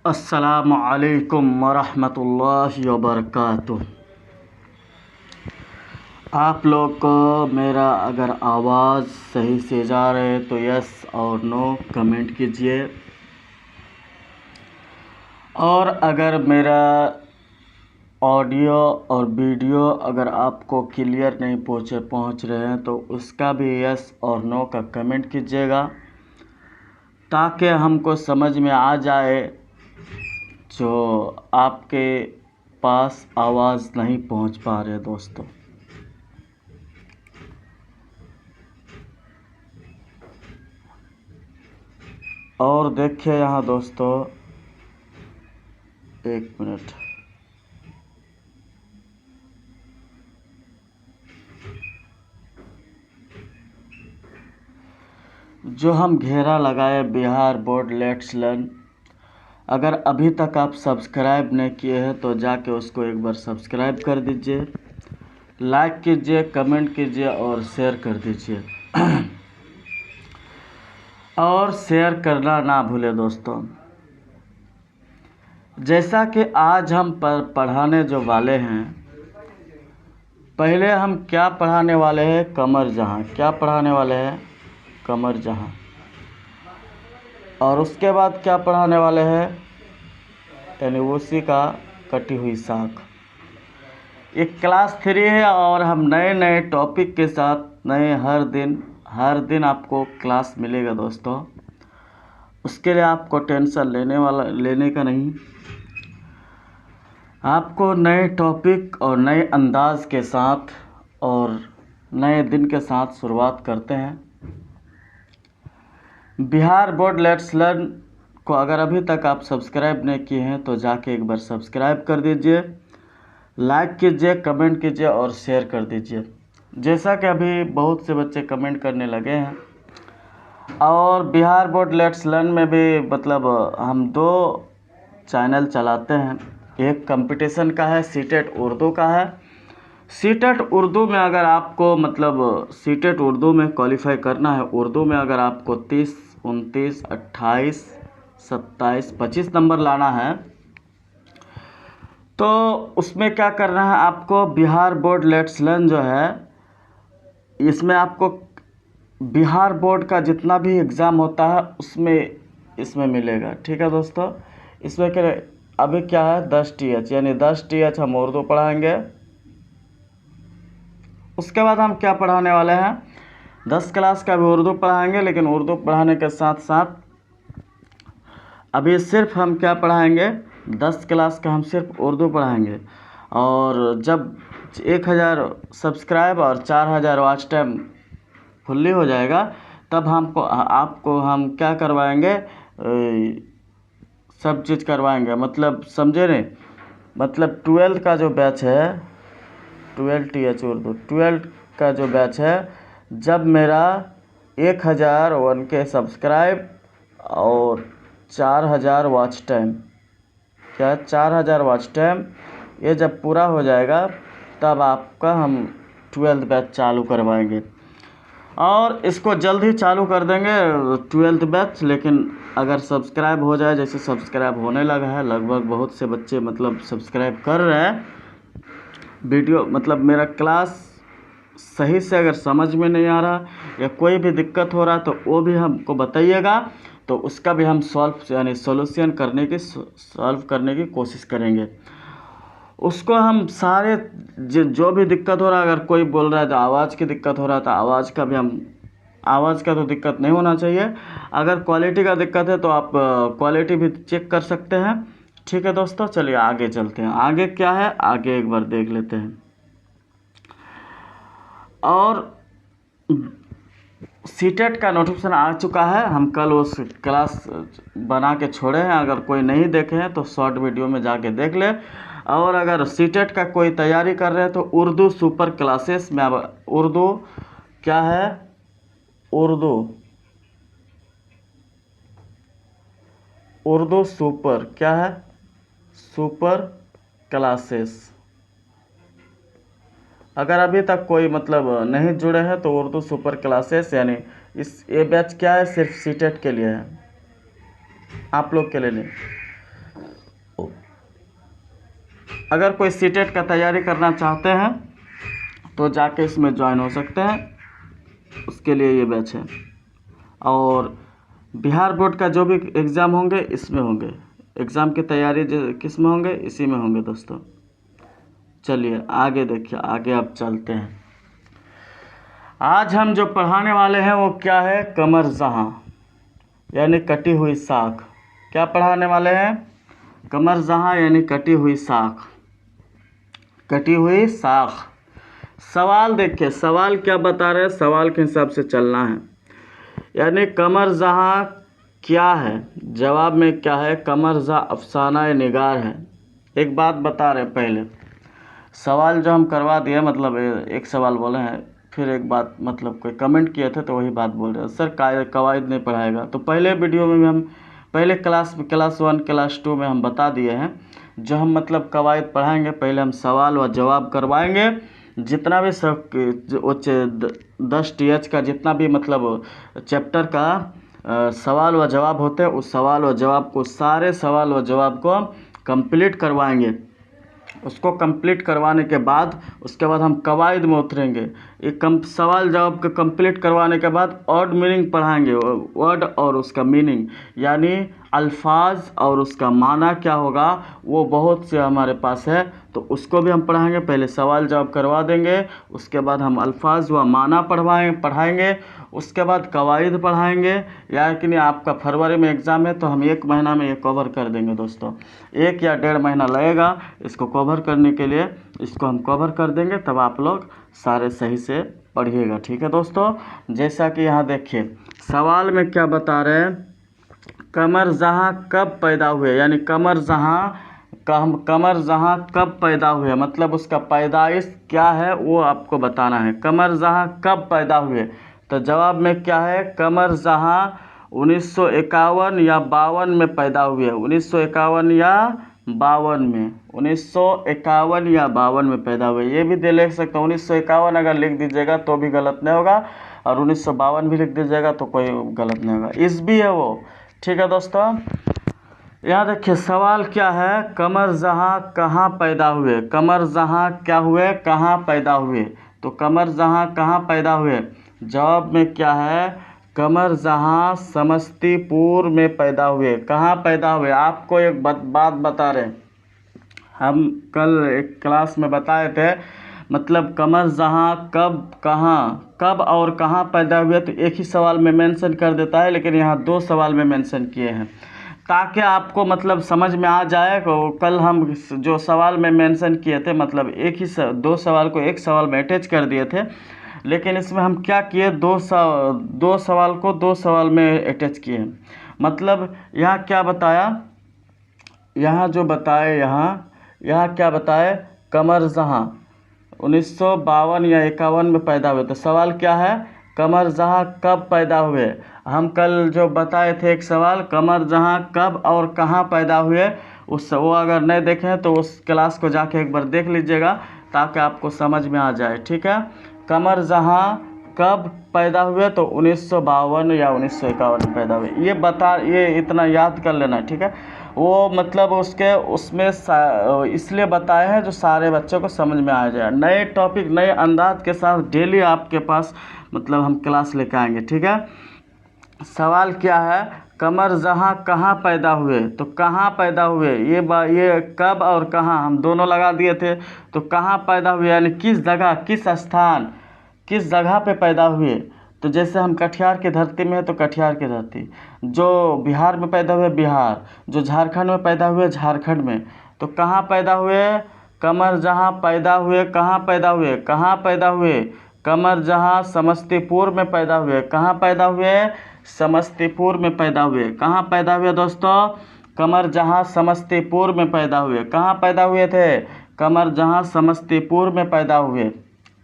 अस्सलामु अलैकुम वरहमतुल्लाहि वबरकातुह। आप लोग को मेरा अगर आवाज़ सही से जा रहे है तो यस और नो कमेंट कीजिए, और अगर मेरा ऑडियो और वीडियो अगर आपको क्लियर नहीं पहुँच रहे हैं तो उसका भी यस और नो का कमेंट कीजिएगा, ताकि हमको समझ में आ जाए जो आपके पास आवाज़ नहीं पहुंच पा रहे दोस्तों। और देखिए यहाँ दोस्तों, एक मिनट, जो हम घेरा लगाए बिहार बोर्ड लेट्स लर्न, अगर अभी तक आप सब्सक्राइब नहीं किए हैं तो जाके उसको एक बार सब्सक्राइब कर दीजिए, लाइक कीजिए, कमेंट कीजिए और शेयर कर दीजिए। और शेयर करना ना भूले दोस्तों। जैसा कि आज हम पढ़ाने जो वाले हैं, पहले हम क्या पढ़ाने वाले हैं, कमर जहां। क्या पढ़ाने वाले हैं, कमर जहां। और उसके बाद क्या पढ़ाने वाले हैं, यानी उसी का कटी हुई साख। एक क्लास 3 है और हम नए नए टॉपिक के साथ नए हर दिन आपको क्लास मिलेगा दोस्तों। उसके लिए आपको टेंशन लेने का नहीं। आपको नए टॉपिक और नए अंदाज के साथ और नए दिन के साथ शुरुआत करते हैं। बिहार बोर्ड लेट्स लर्न को अगर अभी तक आप सब्सक्राइब नहीं किए हैं तो जाके एक बार सब्सक्राइब कर दीजिए, लाइक कीजिए, कमेंट कीजिए और शेयर कर दीजिए। जैसा कि अभी बहुत से बच्चे कमेंट करने लगे हैं। और बिहार बोर्ड लेट्स लर्न में भी मतलब हम 2 चैनल चलाते हैं। एक कंपटीशन का है, सीटेट उर्दू का है। सीटेट उर्दू में अगर आपको मतलब सीटेट उर्दू में क्वालिफाई करना है, उर्दू में अगर आपको 30, 29, 28, 27, 25 नंबर लाना है तो उसमें क्या करना है आपको, बिहार बोर्ड लेट्स लर्न जो है, इसमें आपको बिहार बोर्ड का जितना भी एग्ज़ाम होता है उसमें इसमें मिलेगा। ठीक है दोस्तों। इसमें क्या अभी क्या है, 10 TH, यानी 10 TH हम उर्दू पढ़ाएंगे। उसके बाद हम क्या पढ़ाने वाले हैं, 10 क्लास का भी उर्दू पढ़ाएंगे, लेकिन उर्दू पढ़ाने के साथ साथ अभी सिर्फ हम क्या पढ़ाएंगे, 10 क्लास का हम सिर्फ उर्दू पढ़ाएंगे। और जब 1000 सब्सक्राइब और 4000 वॉच टाइम फुल्ली हो जाएगा तब आपको हम क्या करवाएंगे, सब चीज़ करवाएंगे। मतलब समझे नहीं, मतलब 12 का जो बैच है, 12 TH उर्दू 12 का जो बैच है, जब मेरा 1001 के सब्सक्राइब और 4000 वॉच टाइम, क्या 4000 वॉच टाइम, ये जब पूरा हो जाएगा तब आपका हम 12th बैच चालू करवाएंगे। और इसको जल्द ही चालू कर देंगे 12th बैच। लेकिन अगर सब्सक्राइब हो जाए, जैसे सब्सक्राइब होने लगा है, लगभग बहुत से बच्चे मतलब सब्सक्राइब कर रहे हैं। वीडियो मतलब मेरा क्लास सही से अगर समझ में नहीं आ रहा या कोई भी दिक्कत हो रहा तो वो भी हमको बताइएगा, तो उसका भी हम सॉल्यूशन सॉल्व करने की कोशिश करेंगे। उसको हम सारे जो भी दिक्कत हो रहा है, अगर कोई बोल रहा है तो आवाज़ की दिक्कत हो रहा है तो आवाज़ का तो दिक्कत नहीं होना चाहिए। अगर क्वालिटी का दिक्कत है तो आप क्वालिटी भी चेक कर सकते हैं। ठीक है दोस्तों, चलिए आगे चलते हैं। आगे क्या है, आगे एक बार देख लेते हैं। और सीटेट का नोटिफिकेशन आ चुका है। हम कल उस क्लास बना के छोड़े हैं, अगर कोई नहीं देखे हैं तो शॉर्ट वीडियो में जाके देख ले। और अगर सीटेट का कोई तैयारी कर रहे हैं तो उर्दू सुपर क्लासेस में, अब उर्दू क्या है, उर्दू सुपर क्या है, सुपर क्लासेस। अगर अभी तक कोई मतलब नहीं जुड़े हैं तो उर्दू सुपर क्लासेस, यानी ये बैच क्या है, सिर्फ सीटेट के लिए है, आप लोग के लिए नहीं। अगर कोई सीटेट का तैयारी करना चाहते हैं तो जाके इसमें ज्वाइन हो सकते हैं, उसके लिए ये बैच है। और बिहार बोर्ड का जो भी एग्ज़ाम होंगे इसमें होंगे, एग्ज़ाम की तैयारी किस में होंगे, इसी में होंगे दोस्तों। चलिए आगे देखिए, आगे अब चलते हैं। आज हम जो पढ़ाने वाले हैं वो क्या है, कमर जहाँ यानी कटी हुई साख। क्या पढ़ाने वाले हैं, कमर जहाँ यानी कटी हुई साख, कटी हुई साख। सवाल देखिए, सवाल क्या बता रहे हैं, सवाल के हिसाब से चलना है। यानी कमर जहाँ क्या है, जवाब में क्या है, कमर जहाँ अफसाना निगार है। एक बात बता रहे पहले, सवाल जो हम करवा दिए, मतलब एक सवाल बोले हैं, फिर एक बात, मतलब कोई कमेंट किए थे तो वही बात बोल रहे हैं, सर कवायद नहीं पढ़ाएगा। तो पहले वीडियो में भी हम पहले क्लास 1 क्लास 2 में हम बता दिए हैं, जो हम मतलब कवायद पढ़ाएंगे, पहले हम सवाल व जवाब करवाएंगे। जितना भी सब 10 TH का जितना भी मतलब चैप्टर का सवाल व जवाब होते हैं, उस सवाल व जवाब को, सारे सवाल व जवाब को कंप्लीट करवाएंगे। उसको कंप्लीट करवाने के बाद उसके बाद हम कवायद में उतरेंगे। एक सवाल जवाब को कंप्लीट करवाने के बाद वर्ड मीनिंग पढ़ाएंगे, वर्ड और उसका मीनिंग, यानी अल्फाज और उसका माना क्या होगा, वो बहुत से हमारे पास है, तो उसको भी हम पढ़ाएंगे। पहले सवाल जवाब करवा देंगे, उसके बाद हम अल्फाज व माना पढ़ाएंगे, उसके बाद कवायद पढ़ाएंगे। यार कि नहीं, आपका फरवरी में एग्ज़ाम है तो हम 1 महीना में ये कवर कर देंगे दोस्तों। 1 या 1.5 महीना लगेगा इसको कवर करने के लिए, इसको हम कवर कर देंगे, तब आप लोग सारे सही से पढ़िएगा। ठीक है दोस्तों, जैसा कि यहाँ देखिए सवाल में क्या बता रहे हैं, कमर जहाँ कब पैदा हुए, यानी कमर जहाँ कब पैदा हुए, मतलब उसका पैदाइश क्या है वो आपको बताना है। कमर जहाँ कब पैदा हुए, तो जवाब में क्या है, कमर जहाँ 1951 या 52 में पैदा हुए। 1951 या 52 में, 1951 या 52 में पैदा हुए। ये भी दे लिख सकते हो, 1951 अगर लिख दीजिएगा तो भी गलत नहीं होगा, और 1952 भी लिख दीजिएगा तो कोई गलत नहीं होगा, इस भी है वो। ठीक है दोस्तों, यहाँ देखिए सवाल क्या है, कमर जहाँ कहाँ पैदा हुए, कमर जहाँ क्या हुए, कहाँ पैदा हुए। तो कमर जहाँ कहाँ पैदा हुए, जवाब में क्या है, कमर जहाँ समस्तीपुर में पैदा हुए। कहाँ पैदा हुए, आपको एक बात बता रहे हैं, हम कल एक क्लास में बताए थे, मतलब कमर जहाँ कब और कहाँ पैदा हुए, तो एक ही सवाल में मेंशन कर देता है, लेकिन यहाँ 2 सवाल में मेंशन किए हैं, ताकि आपको मतलब समझ में आ जाए। कल हम जो सवाल में मेंशन किए थे, मतलब 2 सवाल को एक सवाल में अटैच कर दिए थे, लेकिन इसमें हम क्या किए, 2 सवाल को 2 सवाल में अटैच किए। मतलब यहाँ क्या बताया, यहाँ जो बताए, यहाँ क्या बताए, कमर जहाँ 1952 या 51 में पैदा हुए। तो सवाल क्या है, कमर जहाँ कब पैदा हुए। हम कल जो बताए थे एक सवाल, कमर जहाँ कब और कहाँ पैदा हुए, वो अगर नहीं देखें तो उस क्लास को जाके एक बार देख लीजिएगा, ताकि आपको समझ में आ जाए। ठीक है, कमर जहाँ कब पैदा हुए, तो 1952 या 1951 में पैदा हुए। ये इतना याद कर लेना। ठीक है, वो मतलब उसमें इसलिए बताए हैं जो सारे बच्चों को समझ में आ जाए। नए टॉपिक नए अंदाज के साथ डेली आपके पास मतलब हम क्लास लेकर आएंगे। ठीक है, सवाल क्या है, कमर जहाँ कहाँ पैदा हुए, तो कहाँ पैदा हुए, ये कब और कहाँ हम दोनों लगा दिए थे। तो कहाँ पैदा हुए यानी किस जगह, किस स्थान, किस जगह पे पैदा हुए। तो जैसे हम कटिहार की धरती में है तो कटिहार की धरती, जो बिहार में पैदा हुए बिहार, जो झारखंड में पैदा हुए झारखंड में। तो कहाँ पैदा हुए, कमर जहाँ पैदा हुए, कहाँ पैदा हुए, कहाँ पैदा हुए, कमर जहाँ समस्तीपुर में पैदा हुए। कहाँ पैदा हुए, समस्तीपुर में पैदा हुए। कहाँ पैदा हुए दोस्तों, कमर जहाँ समस्तीपुर में पैदा हुए। कहाँ पैदा हुए थे, कमर जहाँ समस्तीपुर में पैदा हुए।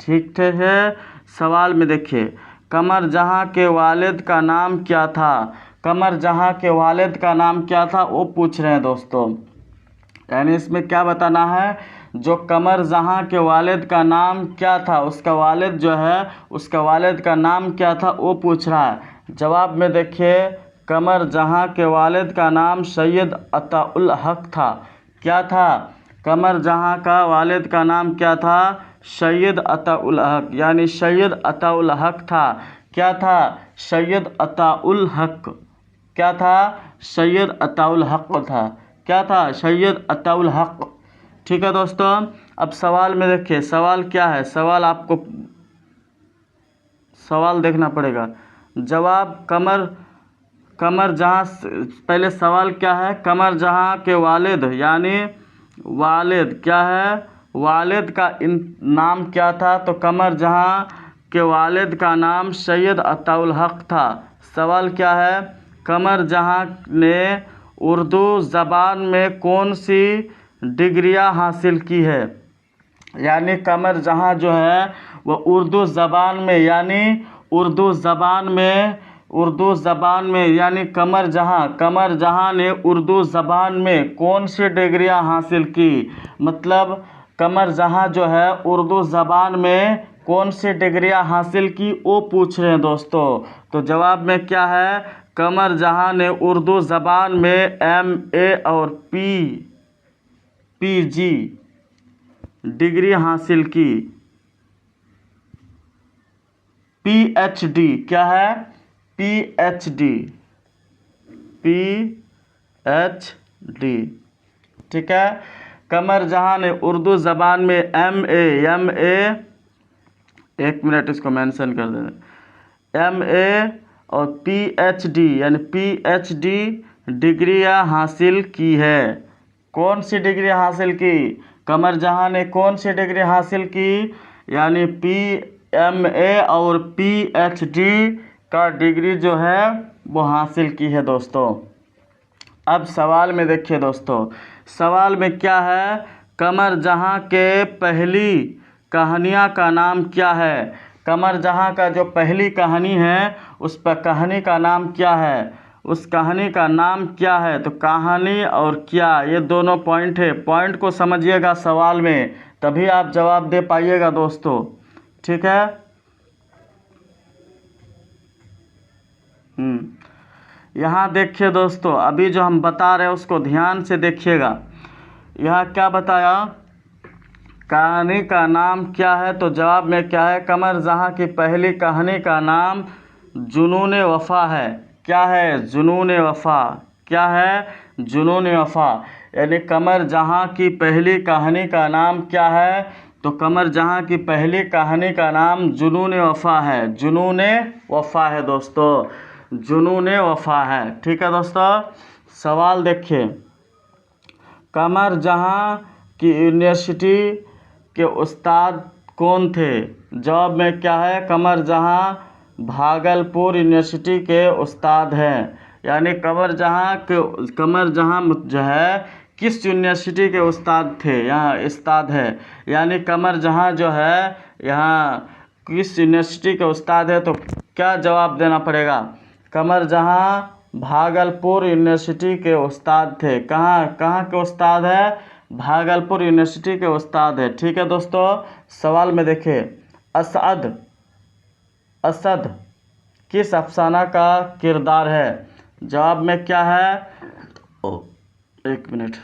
ठीक है, सवाल में देखिए, कमर जहाँ के वालिद का नाम क्या था, कमर जहाँ के वालिद का नाम क्या था वो पूछ रहे हैं दोस्तों। यानी इसमें क्या बताना है, जो कमर जहाँ के वालिद का नाम क्या था, उसका वालिद जो है, उसका वालिद का नाम क्या था वो पूछ रहा है। जवाब में देखिए, कमर जहाँ के वालिद का नाम सैयद अताउल हक था। क्या था, कमर जहाँ का वालिद का नाम क्या था? सैयद अताउल हक, यानी सैयद अताउल हक था। क्या था? सैयद अताउल हक। क्या था? सैयद अताउल हक था। क्या था? सैयद अताउल हक। ठीक है दोस्तों, अब सवाल में देखिए, सवाल क्या है? सवाल आपको सवाल देखना पड़ेगा। जवाब कमर जहाँ, पहले सवाल क्या है? कमर जहाँ के वालिद, यानी वालिद क्या है? वालिद का नाम क्या था? तो कमर जहाँ के वालिद का नाम सैयद अताउल हक था। सवाल क्या है? कमर जहाँ ने उर्दू ज़बान में कौन सी डिग्रियाँ हासिल की है? यानी कमर जहाँ जो है वो उर्दू ज़बान में, यानी उर्दू ज़बान में यानी कमर जहाँ ने उर्दू ज़बान में कौन सी डिग्रियाँ हासिल की? मतलब कमर जहाँ जो है उर्दू ज़बान में कौन सी डिग्रियाँ हासिल की, वो पूछ रहे हैं दोस्तों। तो जवाब में क्या है? कमर जहाँ ने उर्दू ज़बान में MA और PG डिग्री हासिल की। PhD क्या है? PhD ठीक है। कमर जहाँ ने उर्दू ज़बान में MA, एक मिनट इसको मेंशन कर देना, MA और PhD यानी PhD डिग्रियाँ हासिल की है। कौन सी डिग्री हासिल की? कमर जहाँ ने कौन सी डिग्री हासिल की? यानी PMA और PhD का डिग्री जो है वो हासिल की है दोस्तों। अब सवाल में देखिए दोस्तों, सवाल में क्या है? कमर जहाँ के पहली कहानियाँ का नाम क्या है? कमर जहाँ का जो पहली कहानी है उस पर कहानी का नाम क्या है? उस कहानी का नाम क्या है? तो कहानी और क्या, ये दोनों पॉइंट है। पॉइंट को समझिएगा सवाल में, तभी आप जवाब दे पाइएगा दोस्तों। ठीक है। यहाँ देखिए दोस्तों, अभी जो हम बता रहे हैं उसको ध्यान से देखिएगा। यहाँ क्या बताया? कहानी का नाम क्या है? तो जवाब में क्या है? कमर जहाँ की पहली कहानी का नाम जुनून वफ़ा है। क्या है? जुनून वफ़ा। क्या है? जुनून वफ़ा। यानी कमर जहाँ की पहली कहानी का नाम क्या है? तो कमर जहाँ की पहली कहानी का नाम जुनून वफ़ा है। जुनून वफ़ा है दोस्तों, जुनून वफ़ा है। ठीक है दोस्तों। सवाल देखिए, कमर जहाँ की यूनिवर्सिटी के उस्ताद कौन थे? जवाब में क्या है? कमर जहाँ भागलपुर यूनिवर्सिटी के उस्ताद हैं। यानी कमर जहाँ जो है किस यूनिवर्सिटी के उस्ताद थे? यहाँ उस्ताद है, यानी कमर जहाँ जो है यहाँ किस यूनिवर्सिटी के उस्ताद है? तो क्या जवाब देना पड़ेगा? कमर जहाँ भागलपुर यूनिवर्सिटी के उस्ताद थे। कहाँ के उस्ताद है? भागलपुर यूनिवर्सिटी के उस्ताद है। ठीक है दोस्तों। सवाल में देखिए, असद किस अफसाना का किरदार है? जवाब में क्या है? एक मिनट।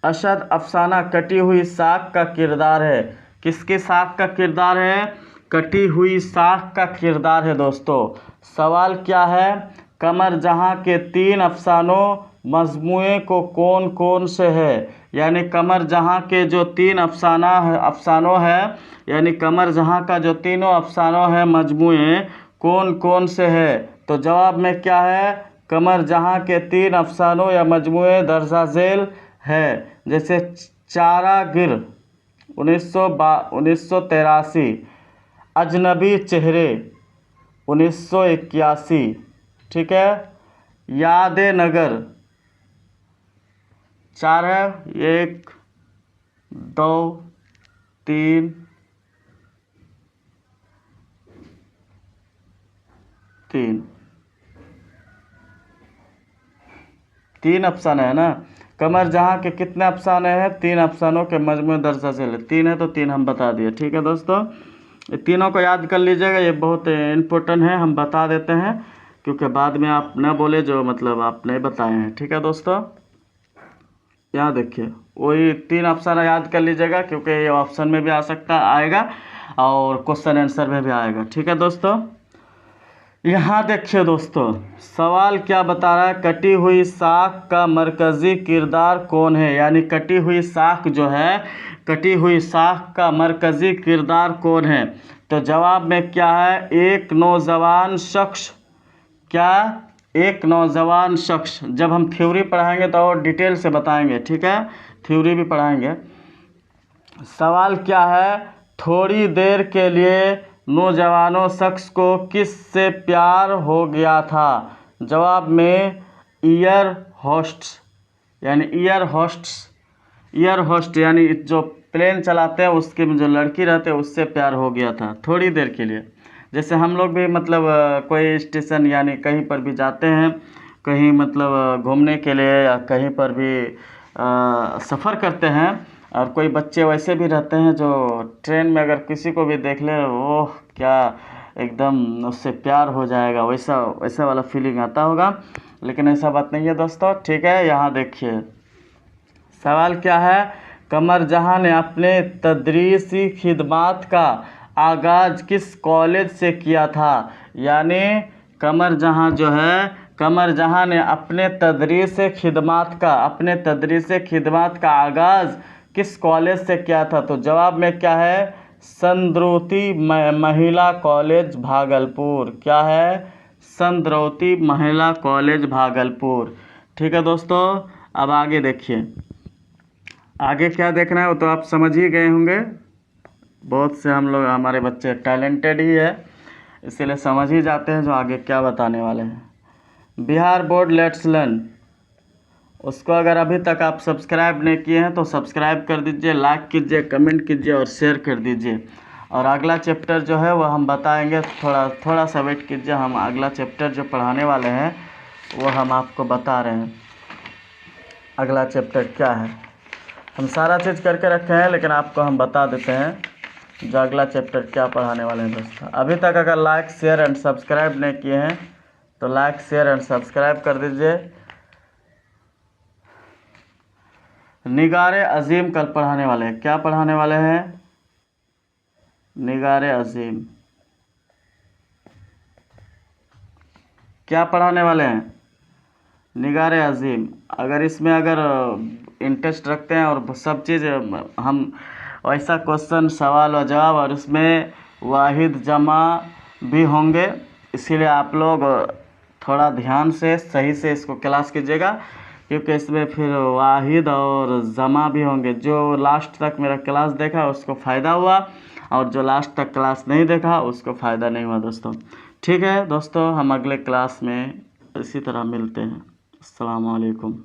असद अफसाना कटी हुई साख का किरदार है। किसके साख का किरदार है? कटी हुई साख का किरदार है दोस्तों। सवाल क्या है? कमर जहाँ के 3 अफसानों मजमूए को कौन कौन से है? यानी कमर जहाँ के जो 3 अफसानों है, यानी कमर जहाँ का जो तीनों अफसानों है मजमूए कौन कौन से है? तो जवाब में क्या है? कमर जहाँ के 3 अफसानों या मजमूए दर्जा झेल है, जैसे चारागिर 1983, अजनबी चेहरे 1981, ठीक है, याद नगर 4 है, 1 2 3 3 अफसाने है ना। कमर जहाँ के कितने अफसाने हैं? 3 अफसानों के मजमूए दर्जा झेल 3 है, तो 3 हम बता दिए। ठीक है दोस्तों, ये तीनों को याद कर लीजिएगा, ये बहुत इम्पोर्टेंट है, हम बता देते हैं क्योंकि बाद में आप न बोले जो मतलब आप नहीं बताए हैं। ठीक है दोस्तों। यहाँ देखिए वही 3 ऑप्शन याद कर लीजिएगा, क्योंकि ये ऑप्शन में भी आ सकता आएगा और क्वेश्चन आंसर में भी आएगा। ठीक है दोस्तों, यहाँ देखिए दोस्तों सवाल क्या बता रहा है, कटी हुई साख का मरकजी किरदार कौन है। यानी कटी हुई साख जो है, कटी हुई साख का मरकजी किरदार कौन है। तो जवाब में क्या है, एक नौजवान शख्स। क्या, एक नौजवान शख्स। जब हम थ्योरी पढ़ाएंगे तो और डिटेल से बताएंगे, ठीक है, थ्योरी भी पढ़ाएंगे। सवाल क्या है, थोड़ी देर के लिए नौजवानों शख्स को किस से प्यार हो गया था। जवाब में ईयर होस्ट्स, यानी ईयर होस्ट्स, ईयर होस्ट यानी जो प्लेन चलाते हैं उसके में जो लड़की रहते हैं उससे प्यार हो गया था थोड़ी देर के लिए। जैसे हम लोग भी मतलब कोई स्टेशन यानी कहीं पर भी जाते हैं, कहीं मतलब घूमने के लिए या कहीं पर भी सफ़र करते हैं, और कोई बच्चे वैसे भी रहते हैं जो ट्रेन में अगर किसी को भी देख ले, ओह क्या एकदम उससे प्यार हो जाएगा, वैसा वैसा वाला फीलिंग आता होगा। लेकिन ऐसा बात नहीं है दोस्तों, ठीक है। यहाँ देखिए सवाल क्या है, कमर जहां ने अपने तदरीसी खिदमात का आगाज़ किस कॉलेज से किया था। यानी कमर जहां जो है, कमर जहां ने अपने तदरीस खिदमात का आगाज़ किस कॉलेज से किया था। तो जवाब में क्या है, संद्रोती महिला कॉलेज भागलपुर। क्या है, संद्रोती महिला कॉलेज भागलपुर। ठीक है दोस्तों, अब आगे देखिए, आगे क्या देखना है वो तो आप समझ ही गए होंगे। बहुत से हम लोग, हमारे बच्चे टैलेंटेड ही है, इसीलिए समझ ही जाते हैं जो आगे क्या बताने वाले हैं। बिहार बोर्ड लेट्स लर्न, उसको अगर अभी तक आप सब्सक्राइब नहीं किए हैं तो सब्सक्राइब कर दीजिए, लाइक कीजिए, कमेंट कीजिए और शेयर कर दीजिए। और अगला चैप्टर जो है वो हम बताएंगे, थोड़ा सा वेट कीजिए, हम अगला चैप्टर जो पढ़ाने वाले हैं वो हम आपको बता रहे हैं अगला चैप्टर क्या है। हम सारा चीज़ करके रखे हैं, लेकिन आपको हम बता देते हैं जो अगला चैप्टर क्या पढ़ाने वाले हैं दोस्तों। अभी तक अगर लाइक शेयर एंड सब्सक्राइब नहीं किए हैं तो लाइक शेयर एंड सब्सक्राइब कर दीजिए। निगारे अजीम कल पढ़ाने वाले हैं। क्या पढ़ाने वाले हैं, निगारे अजीम। क्या पढ़ाने वाले हैं, निगारे अजीम। अगर इसमें अगर इंटरेस्ट रखते हैं और सब चीज़ हम वैसा क्वेश्चन सवाल और जवाब और उसमें वाहिद जमा भी होंगे, इसीलिए आप लोग थोड़ा ध्यान से सही से इसको क्लास कीजिएगा, क्योंकि इसमें फिर वाहिद और जमा भी होंगे। जो लास्ट तक मेरा क्लास देखा उसको फ़ायदा हुआ, और जो लास्ट तक क्लास नहीं देखा उसको फ़ायदा नहीं हुआ दोस्तों। ठीक है दोस्तों, हम अगले क्लास में इसी तरह मिलते हैं। अस्सलाम वालेकुम।